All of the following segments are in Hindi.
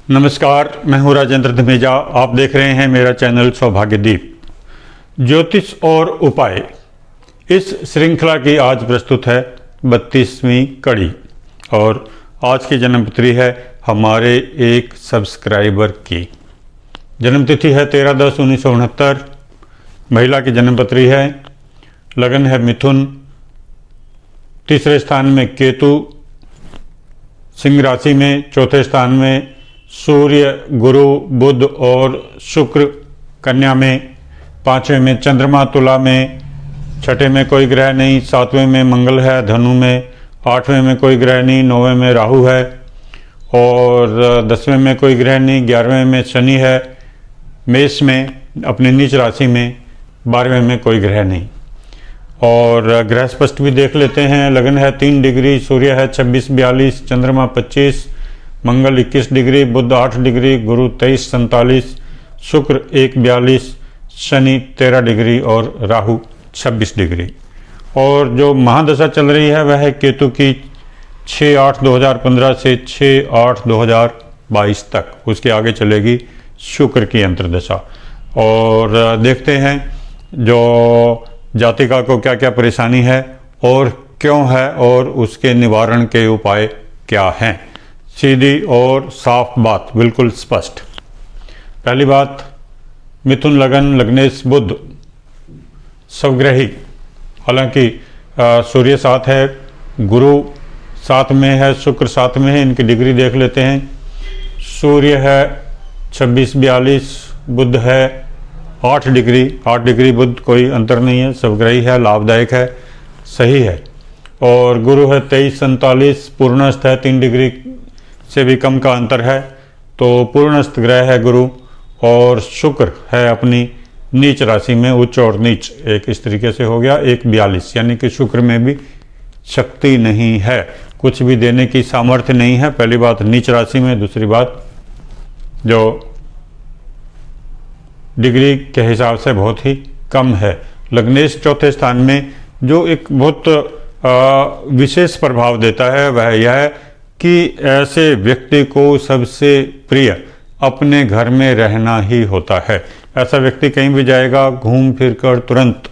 नमस्कार, मैं हूँ राजेंद्र धमेजा। आप देख रहे हैं मेरा चैनल सौभाग्यदीप। ज्योतिष और उपाय इस श्रृंखला की आज प्रस्तुत है 32वीं कड़ी और आज की जन्मतिथि है हमारे एक सब्सक्राइबर की। जन्मतिथि है 13/10/1969। महिला की जन्मतिथि है। लगन है मिथुन। तीसरे स्थान में केतु सिंह राशि में। चौथे स्थान में सूर्य, गुरु, बुध और शुक्र कन्या में। पांचवें में चंद्रमा तुला में। छठे में कोई ग्रह नहीं। सातवें में मंगल है धनु में। आठवें में कोई ग्रह नहीं। नौवें में राहु है और 10वें में कोई ग्रह नहीं। 11वें में शनि है मेष में अपनी नीच राशि में। 12वें में कोई ग्रह नहीं। और ग्रह स्पष्ट भी देख लेते हैं। लगन है 3 डिग्री। सूर्य है 26-42। चंद्रमा 25। मंगल 21 डिग्री। बुध 8 डिग्री। गुरु 23-47। शुक्र 1-42। शनि 13 डिग्री और राहु 26 डिग्री। और जो महादशा चल रही है वह है केतु की 6/8/2015 से 6/8/2022 तक। उसके आगे चलेगी शुक्र की अंतर्दशा। और देखते हैं जो जातिका को क्या क्या परेशानी है और क्यों है और उसके निवारण के उपाय क्या हैं। सीधी और साफ बात, बिल्कुल स्पष्ट। पहली बात, मिथुन लगन, लग्नेश बुध स्वग्रही। हालांकि सूर्य साथ है, गुरु साथ में है, शुक्र साथ में है। इनकी डिग्री देख लेते हैं। सूर्य है 26-42। बुध है 8 डिग्री। 8 डिग्री बुध, कोई अंतर नहीं है, स्वग्रही है, लाभदायक है, सही है। और गुरु है 23-47। पूर्णस्थ है, 3 डिग्री से भी कम का अंतर है, तो पूर्णस्थ ग्रह है गुरु। और शुक्र है अपनी नीच राशि में, उच्च और नीच एक इस तरीके से हो गया। 1-42 यानी कि शुक्र में भी शक्ति नहीं है, कुछ भी देने की सामर्थ्य नहीं है। पहली बात नीच राशि में। दूसरी बात जो डिग्री के हिसाब से बहुत ही कम है। लग्नेश चौथे स्थान में जो एक बहुत विशेष प्रभाव देता है वह यह है कि ऐसे व्यक्ति को सबसे प्रिय अपने घर में रहना ही होता है। ऐसा व्यक्ति कहीं भी जाएगा घूम फिर कर तुरंत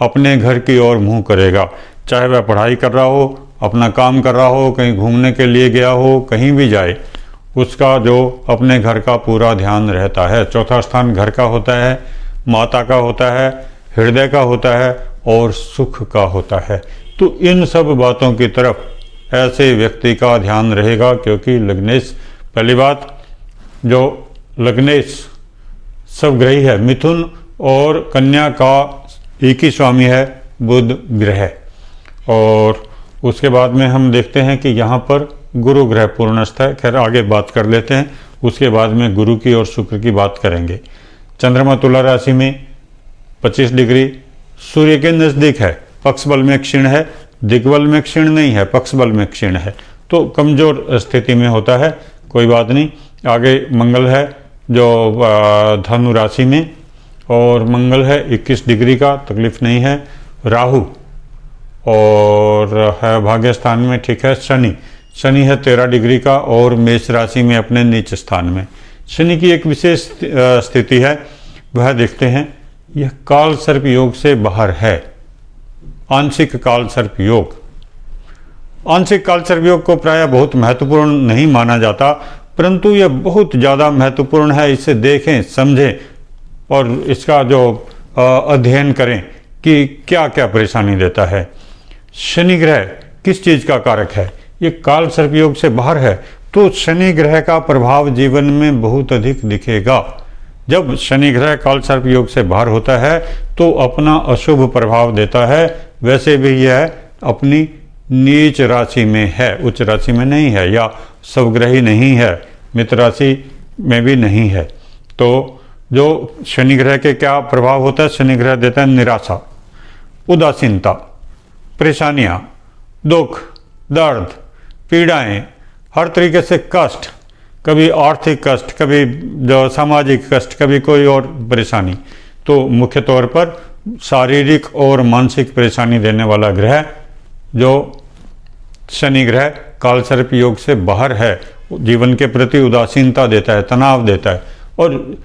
अपने घर की ओर मुंह करेगा। चाहे वह पढ़ाई कर रहा हो, अपना काम कर रहा हो, कहीं घूमने के लिए गया हो, कहीं भी जाए, उसका जो अपने घर का पूरा ध्यान रहता है। चौथा स्थान घर का होता है, माता का होता है, हृदय का होता है और सुख का होता है। तो इन सब बातों की तरफ ऐसे व्यक्ति का ध्यान रहेगा, क्योंकि लग्नेश, पहली बात जो लग्नेश स्वग्रही है, मिथुन और कन्या का एक ही स्वामी है बुध ग्रह। और उसके बाद में हम देखते हैं कि यहाँ पर गुरु ग्रह पूर्णस्थ है। खैर आगे बात कर लेते हैं, उसके बाद में गुरु की और शुक्र की बात करेंगे। चंद्रमा तुला राशि में 25 डिग्री। सूर्य के नज़दीक है, पक्ष बल में क्षीण है, दिग्बल में क्षीण नहीं है, पक्ष बल में क्षीण है, तो कमजोर स्थिति में होता है, कोई बात नहीं। आगे मंगल है जो धनु राशि में, और मंगल है 21 डिग्री का, तकलीफ नहीं है। राहु और है भाग्य स्थान में, ठीक है। शनि है 13 डिग्री का और मेष राशि में अपने नीच स्थान में। शनि की एक विशेष स्थिति है, वह देखते हैं। यह काल सर्प योग से बाहर है, आंशिक काल सर्प योग। आंशिक काल सर्प योग को प्रायः बहुत महत्वपूर्ण नहीं माना जाता, परंतु यह बहुत ज़्यादा महत्वपूर्ण है। इसे देखें, समझें और इसका जो अध्ययन करें कि क्या क्या परेशानी देता है। शनि ग्रह किस चीज़ का कारक है? ये काल सर्प योग से बाहर है, तो शनि ग्रह का प्रभाव जीवन में बहुत अधिक दिखेगा। जब शनि ग्रह काल सर्प योग से बाहर होता है तो अपना अशुभ प्रभाव देता है। वैसे भी यह अपनी नीच राशि में है, उच्च राशि में नहीं है, या स्वग्रही नहीं है, मित्र राशि में भी नहीं है। तो जो शनि ग्रह के क्या प्रभाव होता है? शनि ग्रह देता है निराशा, उदासीनता, परेशानियां, दुख, दर्द, पीड़ाएं, हर तरीके से कष्ट, कभी आर्थिक कष्ट, कभी जो सामाजिक कष्ट, कभी कोई और परेशानी। तो मुख्य तौर पर शारीरिक और मानसिक परेशानी देने वाला ग्रह जो शनि ग्रह कालसर्प योग से बाहर है, जीवन के प्रति उदासीनता देता है, तनाव देता है, और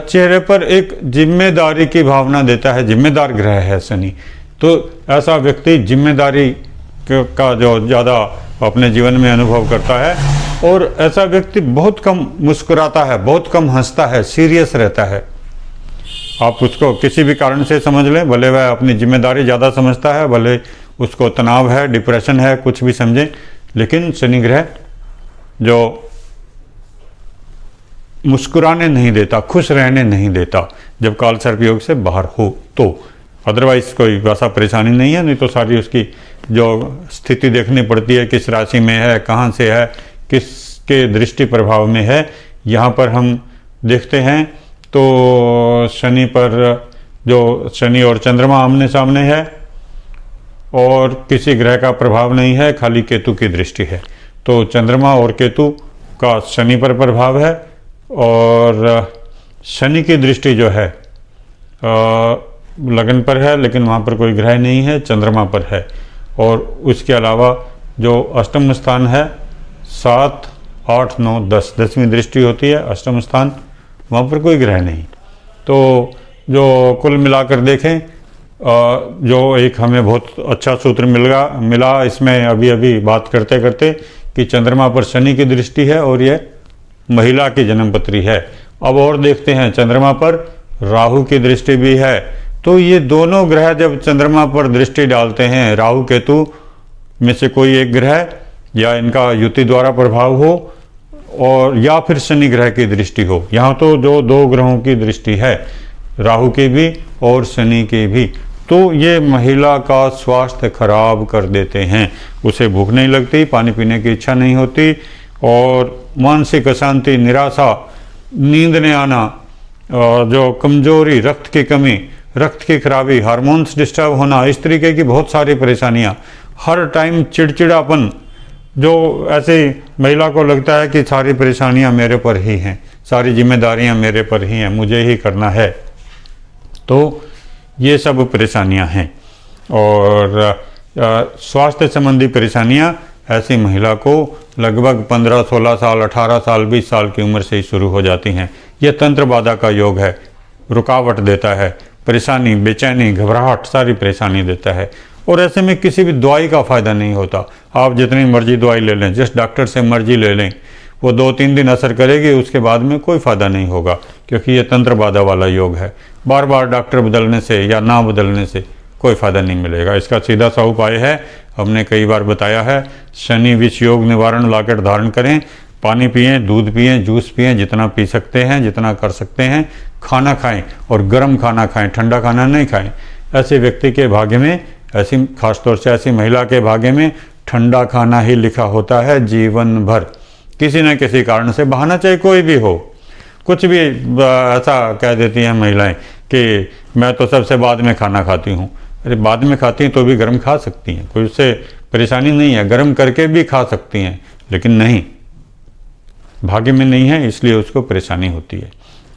चेहरे पर एक जिम्मेदारी की भावना देता है। जिम्मेदार ग्रह है शनि, तो ऐसा व्यक्ति जिम्मेदारी का जो ज़्यादा अपने जीवन में अनुभव करता है, और ऐसा व्यक्ति बहुत कम मुस्कुराता है, बहुत कम हंसता है, सीरियस रहता है। आप उसको किसी भी कारण से समझ लें, भले वह अपनी जिम्मेदारी ज़्यादा समझता है, भले उसको तनाव है, डिप्रेशन है, कुछ भी समझें, लेकिन शनि ग्रह जो मुस्कुराने नहीं देता, खुश रहने नहीं देता जब काल सर्प योग से बाहर हो तो। अदरवाइज कोई वैसा परेशानी नहीं है, नहीं तो सारी उसकी जो स्थिति देखनी पड़ती है, किस राशि में है, कहाँ से है, किसके दृष्टि प्रभाव में है। यहाँ पर हम देखते हैं तो शनि पर जो शनि और चंद्रमा आमने सामने है, और किसी ग्रह का प्रभाव नहीं है, खाली केतु की दृष्टि है। तो चंद्रमा और केतु का शनि पर प्रभाव है, और शनि की दृष्टि जो है लगन पर है, लेकिन वहाँ पर कोई ग्रह नहीं है, चंद्रमा पर है। और उसके अलावा जो अष्टम स्थान है 7, 8, 9, 10, 10वीं दृष्टि होती है अष्टम स्थान, वहाँ पर कोई ग्रह नहीं। तो जो कुल मिलाकर देखें, जो एक हमें बहुत अच्छा सूत्र मिला इसमें अभी अभी बात करते करते, कि चंद्रमा पर शनि की दृष्टि है और ये महिला की जन्मपत्री है। अब और देखते हैं, चंद्रमा पर राहु की दृष्टि भी है। तो ये दोनों ग्रह जब चंद्रमा पर दृष्टि डालते हैं, राहु केतु में से कोई एक ग्रह, या इनका युति द्वारा प्रभाव हो, और या फिर शनि ग्रह की दृष्टि हो। यहाँ तो जो दो ग्रहों की दृष्टि है, राहु की भी और शनि की भी, तो ये महिला का स्वास्थ्य खराब कर देते हैं। उसे भूख नहीं लगती, पानी पीने की इच्छा नहीं होती, और मानसिक अशांति, निराशा, नींद न आना, जो कमजोरी, रक्त की कमी, रक्त की खराबी, हार्मोन्स डिस्टर्ब होना, इस तरीके की बहुत सारी परेशानियां, हर टाइम चिड़चिड़ापन, जो ऐसे महिला को लगता है कि सारी परेशानियां मेरे पर ही हैं, सारी जिम्मेदारियां मेरे पर ही हैं, मुझे ही करना है। तो ये सब परेशानियां हैं, और स्वास्थ्य संबंधी परेशानियां ऐसी महिला को लगभग 15, 16 साल, 18 साल, 20 साल की उम्र से ही शुरू हो जाती हैं। यह तंत्र बाधा का योग है, रुकावट देता है, परेशानी, बेचैनी, घबराहट, सारी परेशानी देता है। और ऐसे में किसी भी दवाई का फ़ायदा नहीं होता। आप जितनी मर्जी दवाई ले लें, जिस डॉक्टर से मर्जी ले लें, वो 2-3 दिन असर करेगी, उसके बाद में कोई फ़ायदा नहीं होगा, क्योंकि ये तंत्र बाधा वाला योग है। बार बार डॉक्टर बदलने से या ना बदलने से कोई फ़ायदा नहीं मिलेगा। इसका सीधा सा उपाय है, हमने कई बार बताया है, शनि विष योग निवारण लॉकेट धारण करें, पानी पिएं, दूध पिएं, जूस पिएं, जितना पी सकते हैं, जितना कर सकते हैं, खाना खाएं, और गर्म खाना खाएं, ठंडा खाना नहीं खाएं। ऐसे व्यक्ति के भाग्य में, ऐसी खासतौर से ऐसी महिला के भाग्य में ठंडा खाना ही लिखा होता है जीवन भर। किसी न किसी कारण से, बहाना चाहे कोई भी हो, कुछ भी ऐसा कह देती हैं महिलाएं कि मैं तो सबसे बाद में खाना खाती हूँ। अरे बाद में खाती हैं तो भी गर्म खा सकती हैं, कोई उससे परेशानी नहीं है, गर्म करके भी खा सकती हैं, लेकिन नहीं, भाग्य में नहीं है, इसलिए उसको परेशानी होती है।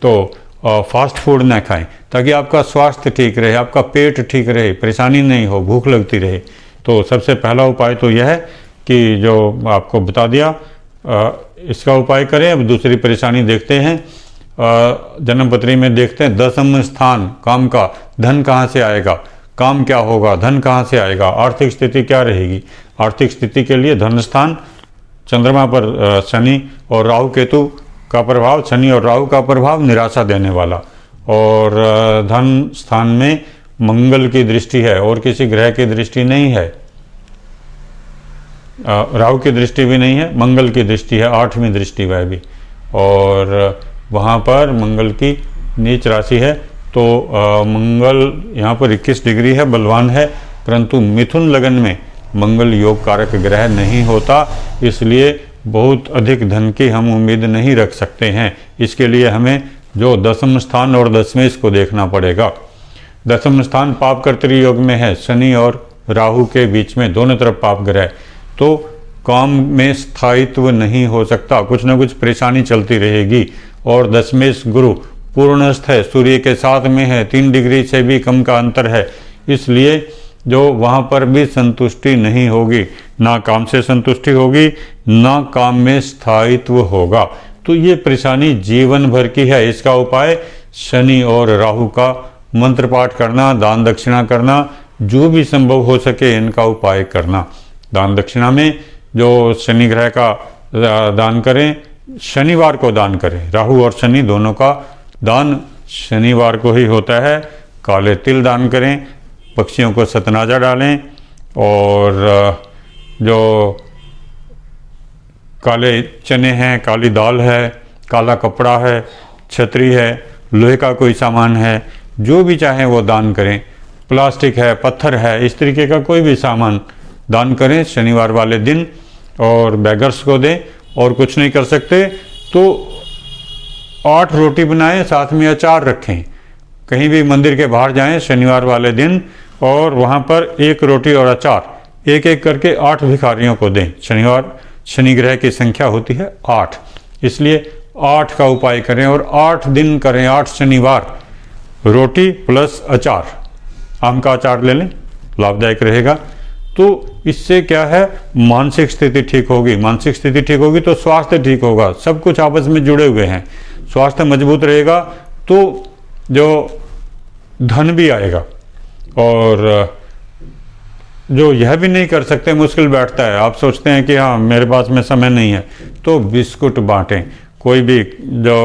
तो फास्ट फूड ना खाएं, ताकि आपका स्वास्थ्य ठीक रहे, आपका पेट ठीक रहे, परेशानी नहीं हो, भूख लगती रहे। तो सबसे पहला उपाय तो यह है कि जो आपको बता दिया, इसका उपाय करें। अब दूसरी परेशानी देखते हैं, जन्मपत्री में देखते हैं 10वें स्थान काम का, धन कहाँ से आएगा, काम क्या होगा, धन कहाँ से आएगा, आर्थिक स्थिति क्या रहेगी। आर्थिक स्थिति के लिए धन स्थान, चंद्रमा पर शनि और राहु केतु का प्रभाव, शनि और राहु का प्रभाव निराशा देने वाला, और धन स्थान में मंगल की दृष्टि है, और किसी ग्रह की दृष्टि नहीं है, राहु की दृष्टि भी नहीं है, मंगल की दृष्टि है, 8वीं दृष्टि वह भी, और वहाँ पर मंगल की नीच राशि है। तो मंगल यहाँ पर 21 डिग्री है, बलवान है, परंतु मिथुन लगन में मंगल योग कारक ग्रह नहीं होता, इसलिए बहुत अधिक धन की हम उम्मीद नहीं रख सकते हैं। इसके लिए हमें जो 10वें स्थान और 10वें इसको देखना पड़ेगा। 10वां स्थान पाप कर्तरी योग में है, शनि और राहु के बीच में, दोनों तरफ पाप ग्रह, तो काम में स्थायित्व नहीं हो सकता, कुछ ना कुछ परेशानी चलती रहेगी। और 10वें गुरु पूर्णस्थ है, सूर्य के साथ में है, 3 डिग्री से भी कम का अंतर है, इसलिए जो वहाँ पर भी संतुष्टि नहीं होगी, ना काम से संतुष्टि होगी, ना काम में स्थायित्व होगा। तो ये परेशानी जीवन भर की है। इसका उपाय शनि और राहु का मंत्र पाठ करना, दान दक्षिणा करना, जो भी संभव हो सके इनका उपाय करना। दान दक्षिणा में जो शनि ग्रह का दान करें, शनिवार को दान करें। राहु और शनि दोनों का दान शनिवार को ही होता है। काले तिल दान करें, पक्षियों को सतनाजा डालें, और जो काले चने हैं, काली दाल है, काला कपड़ा है, छतरी है, लोहे का कोई सामान है, जो भी चाहें वो दान करें। प्लास्टिक है, पत्थर है, इस तरीके का कोई भी सामान दान करें शनिवार वाले दिन और बेगर्स को दें। और कुछ नहीं कर सकते तो 8 रोटी बनाएं, साथ में अचार रखें। कहीं भी मंदिर के बाहर जाएं शनिवार वाले दिन और वहाँ पर 1 रोटी और अचार एक एक करके 8 भिखारियों को दें। शनि ग्रह की संख्या होती है 8, इसलिए 8 का उपाय करें और 8 दिन करें। 8 शनिवार रोटी प्लस अचार, आम का अचार ले लें, लाभदायक रहेगा। तो इससे क्या है, मानसिक स्थिति ठीक होगी। मानसिक स्थिति ठीक होगी तो स्वास्थ्य ठीक होगा। सब कुछ आपस में जुड़े हुए हैं। स्वास्थ्य मजबूत रहेगा तो जो धन भी आएगा। और जो यह भी नहीं कर सकते, मुश्किल बैठता है, आप सोचते हैं कि हाँ मेरे पास में समय नहीं है, तो बिस्कुट बांटें। कोई भी जो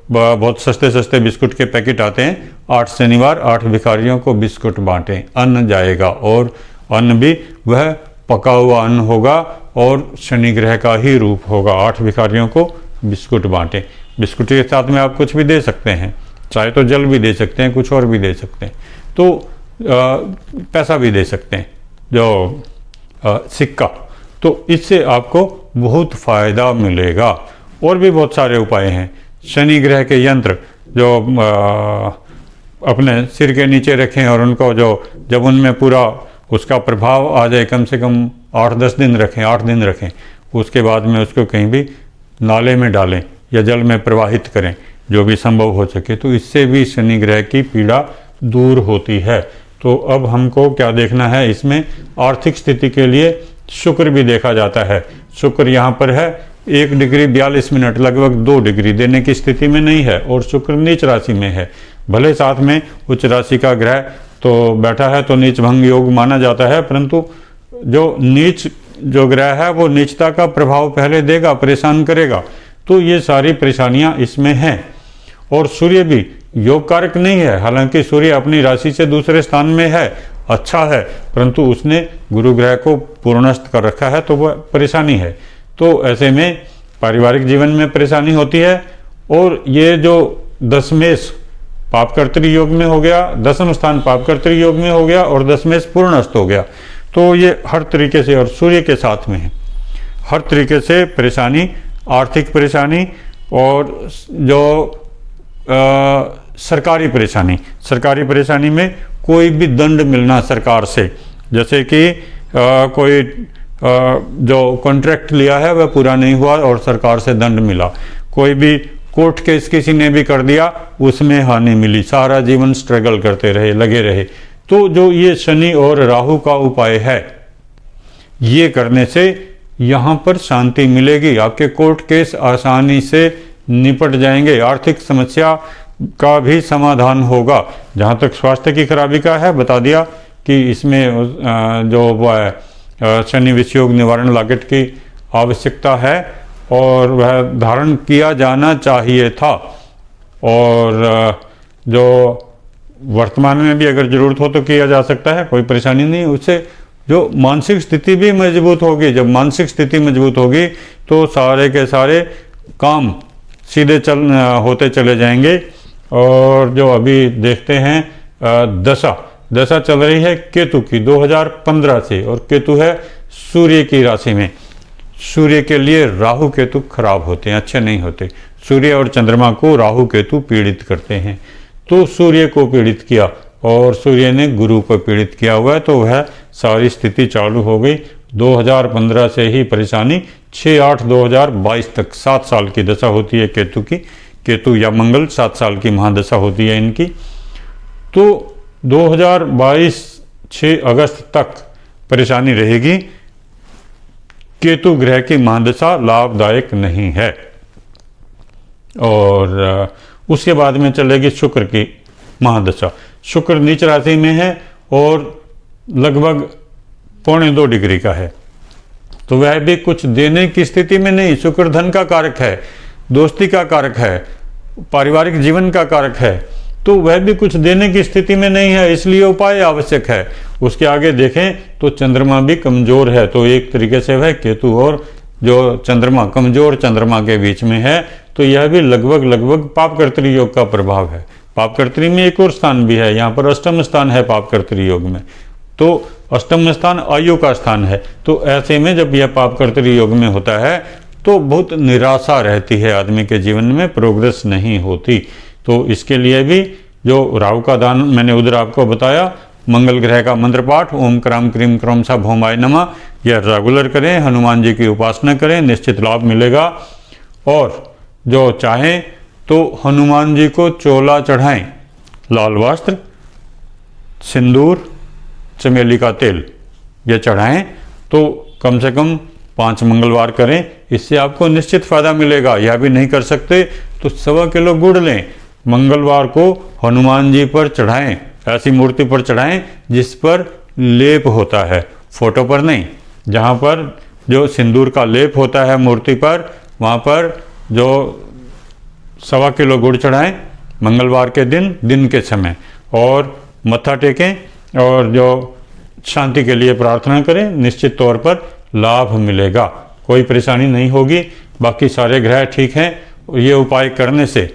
बहुत सस्ते सस्ते बिस्कुट के पैकेट आते हैं, 8 शनिवार 8 भिखारियों को बिस्कुट बांटें। अन्न जाएगा और अन्न भी वह पका हुआ अन्न होगा और शनि ग्रह का ही रूप होगा। 8 भिखारियों को बिस्कुट बांटें। बिस्कुट के साथ में आप कुछ भी दे सकते हैं, चाहे तो जल भी दे सकते हैं, कुछ और भी दे सकते हैं, तो पैसा भी दे सकते हैं, जो सिक्का। तो इससे आपको बहुत फ़ायदा मिलेगा। और भी बहुत सारे उपाय हैं। शनि ग्रह के यंत्र जो अपने सिर के नीचे रखें और उनको जब उनमें पूरा उसका प्रभाव आ जाए, कम से कम 8-10 दिन रखें, 8 दिन रखें। उसके बाद में उसको कहीं भी नाले में डालें या जल में प्रवाहित करें, जो भी संभव हो सके। तो इससे भी शनि ग्रह की पीड़ा दूर होती है। तो अब हमको क्या देखना है, इसमें आर्थिक स्थिति के लिए शुक्र भी देखा जाता है। शुक्र यहाँ पर है 1 डिग्री 42 मिनट, लगभग 2 डिग्री देने की स्थिति में नहीं है और शुक्र नीच राशि में है। भले साथ में उच्च राशि का ग्रह तो बैठा है तो नीच भंग योग माना जाता है, परंतु जो ग्रह है वो नीचता का प्रभाव पहले देगा, परेशान करेगा। तो ये सारी परेशानियां इसमें हैं। और सूर्य भी योग कारक नहीं है, हालांकि सूर्य अपनी राशि से दूसरे स्थान में है, अच्छा है, परंतु उसने गुरु ग्रह को पूर्णस्थ कर रखा है, तो वह परेशानी है। तो ऐसे में पारिवारिक जीवन में परेशानी होती है। और ये जो दशमेश पापकर्तृ योग में हो गया, 10वें स्थान पापकर्तृ योग में हो गया और दशमेश पूर्णस्थ हो गया, तो ये हर तरीके से, और सूर्य के साथ में है, हर तरीके से परेशानी, आर्थिक परेशानी और जो सरकारी परेशानी में कोई भी दंड मिलना सरकार से, जैसे कि कोई जो कॉन्ट्रैक्ट लिया है वह पूरा नहीं हुआ और सरकार से दंड मिला, कोई भी कोर्ट केस किसी ने भी कर दिया, उसमें हानि मिली, सारा जीवन स्ट्रगल करते रहे, लगे रहे। तो जो ये शनि और राहु का उपाय है, ये करने से यहाँ पर शांति मिलेगी। आपके कोर्ट केस आसानी से निपट जाएंगे, आर्थिक समस्या का भी समाधान होगा। जहाँ तक स्वास्थ्य की खराबी का है, बता दिया कि इसमें जो शनि विषयोग निवारण लागट की आवश्यकता है और वह धारण किया जाना चाहिए था। और जो वर्तमान में भी अगर ज़रूरत हो तो किया जा सकता है, कोई परेशानी नहीं। उससे जो मानसिक स्थिति भी मजबूत होगी। जब मानसिक स्थिति मजबूत होगी तो सारे के सारे काम सीधे होते चले जाएंगे। और जो अभी देखते हैं दशा चल रही है केतु की 2015 से, और केतु है सूर्य की राशि में। सूर्य के लिए राहु केतु खराब होते हैं, अच्छे नहीं होते। सूर्य और चंद्रमा को राहु केतु पीड़ित करते हैं। तो सूर्य को पीड़ित किया और सूर्य ने गुरु को पीड़ित किया हुआ है, तो वह सारी स्थिति चालू हो गई। 2015 से ही परेशानी 6/8/2022 तक 7 साल की दशा होती है केतु की। केतु या मंगल 7 साल की महादशा होती है इनकी। तो 2022 6 अगस्त तक परेशानी रहेगी। केतु ग्रह की महादशा लाभदायक नहीं है। और उसके बाद में चलेगी शुक्र की महादशा। शुक्र नीच राशि में है और लगभग 1.25 डिग्री का है, तो वह भी कुछ देने की स्थिति में नहीं। शुक्र धन का कारक है, दोस्ती का कारक है, पारिवारिक जीवन का कारक है, तो वह भी कुछ देने की स्थिति में नहीं है, इसलिए उपाय आवश्यक है। उसके आगे देखें तो चंद्रमा भी कमजोर है, तो एक तरीके से वह केतु और जो चंद्रमा कमजोर चंद्रमा के बीच में है, तो यह भी लगभग पापकर्तृ योग का प्रभाव है। पापकर्तृ में एक और स्थान भी है, यहाँ पर अष्टम स्थान है पापकर्तृ योग में, तो अष्टम स्थान आयु का स्थान है। तो ऐसे में जब यह पापकर्तृ योग में होता है तो बहुत निराशा रहती है आदमी के जीवन में, प्रोग्रेस नहीं होती। तो इसके लिए भी जो राहु का दान मैंने उधर आपको बताया, मंगल ग्रह का मंत्र पाठ ओम क्राम क्रीम क्रम सा भौमाय नमः, यह रेगुलर करें, हनुमान जी की उपासना करें, निश्चित लाभ मिलेगा। और जो चाहें तो हनुमान जी को चोला चढ़ाएं, लाल वस्त्र, सिंदूर, चमेली का तेल ये चढ़ाएं, तो कम से कम 5 मंगलवार करें, इससे आपको निश्चित फायदा मिलेगा। यह भी नहीं कर सकते तो 1.25 किलो गुड़ लें, मंगलवार को हनुमान जी पर चढ़ाएं, ऐसी मूर्ति पर चढ़ाएं जिस पर लेप होता है, फोटो पर नहीं। जहाँ पर जो सिंदूर का लेप होता है मूर्ति पर, वहाँ पर जो 1.25 किलो गुड़ चढ़ाएं मंगलवार के दिन के समय, और मत्था टेकें और जो शांति के लिए प्रार्थना करें, निश्चित तौर पर लाभ मिलेगा, कोई परेशानी नहीं होगी। बाकी सारे ग्रह ठीक हैं, ये उपाय करने से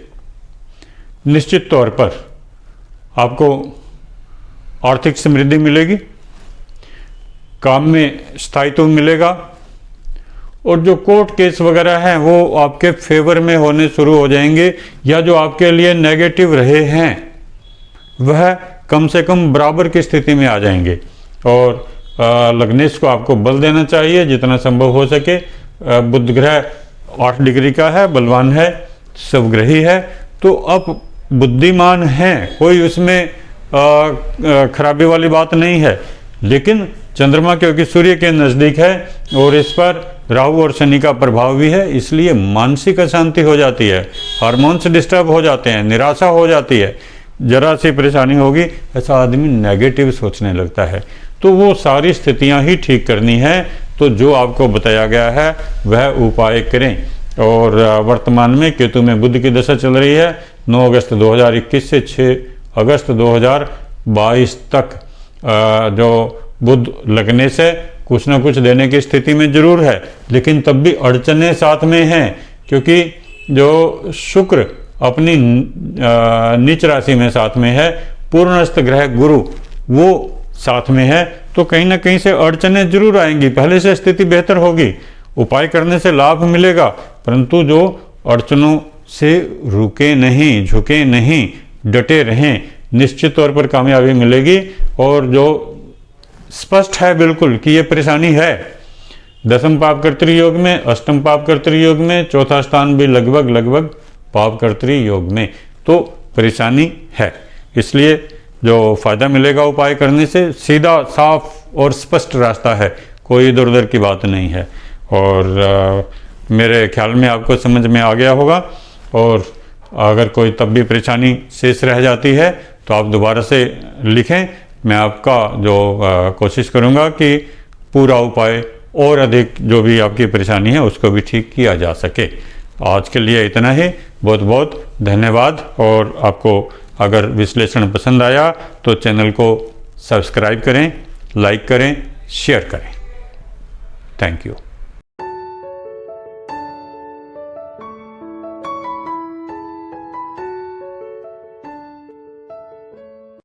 निश्चित तौर पर आपको आर्थिक समृद्धि मिलेगी, काम में स्थायित्व मिलेगा, और जो कोर्ट केस वगैरह हैं वो आपके फेवर में होने शुरू हो जाएंगे, या जो आपके लिए नेगेटिव रहे हैं वह कम से कम बराबर की स्थिति में आ जाएंगे। और लग्नेश को आपको बल देना चाहिए जितना संभव हो सके। बुध ग्रह 8 डिग्री का है, बलवान है, स्वग्रही है, तो अब बुद्धिमान है, कोई उसमें खराबी वाली बात नहीं है। लेकिन चंद्रमा क्योंकि सूर्य के नज़दीक है और इस पर राहु और शनि का प्रभाव भी है, इसलिए मानसिक अशांति हो जाती है, हार्मोन्स डिस्टर्ब हो जाते हैं, निराशा हो जाती है, जरा सी परेशानी होगी ऐसा आदमी नेगेटिव सोचने लगता है। तो वो सारी स्थितियां ही ठीक करनी है, तो जो आपको बताया गया है वह उपाय करें। और वर्तमान में केतु में बुध की दशा चल रही है, 9 अगस्त 2021 से 6 अगस्त 2022 तक जो बुध लगने से कुछ ना कुछ देने की स्थिति में जरूर है, लेकिन तब भी अड़चने साथ में हैं, क्योंकि जो शुक्र अपनी नीच राशि में साथ में है, पूर्णस्थ ग्रह गुरु वो साथ में है, तो कहीं ना कहीं से अड़चने जरूर आएंगी। पहले से स्थिति बेहतर होगी, उपाय करने से लाभ मिलेगा, परंतु जो अड़चनों से रुके नहीं, झुके नहीं, डटे रहें, निश्चित तौर पर कामयाबी मिलेगी। और जो स्पष्ट है बिल्कुल कि ये परेशानी है, 10th पापकर्तृ योग में, 8th पापकर्तृ योग में, 4था स्थान भी लगभग पापकर्तृ योग में, तो परेशानी है। इसलिए जो फायदा मिलेगा उपाय करने से, सीधा साफ और स्पष्ट रास्ता है, कोई इधर उधर की बात नहीं है। और मेरे ख्याल में आपको समझ में आ गया होगा। और अगर कोई तब भी परेशानी शेष रह जाती है तो आप दोबारा से लिखें, मैं आपका जो कोशिश करूंगा कि पूरा उपाय और अधिक जो भी आपकी परेशानी है उसको भी ठीक किया जा सके। आज के लिए इतना ही, बहुत बहुत धन्यवाद। और आपको अगर विश्लेषण पसंद आया तो चैनल को सब्सक्राइब करें, लाइक करें, शेयर करें। Thank you.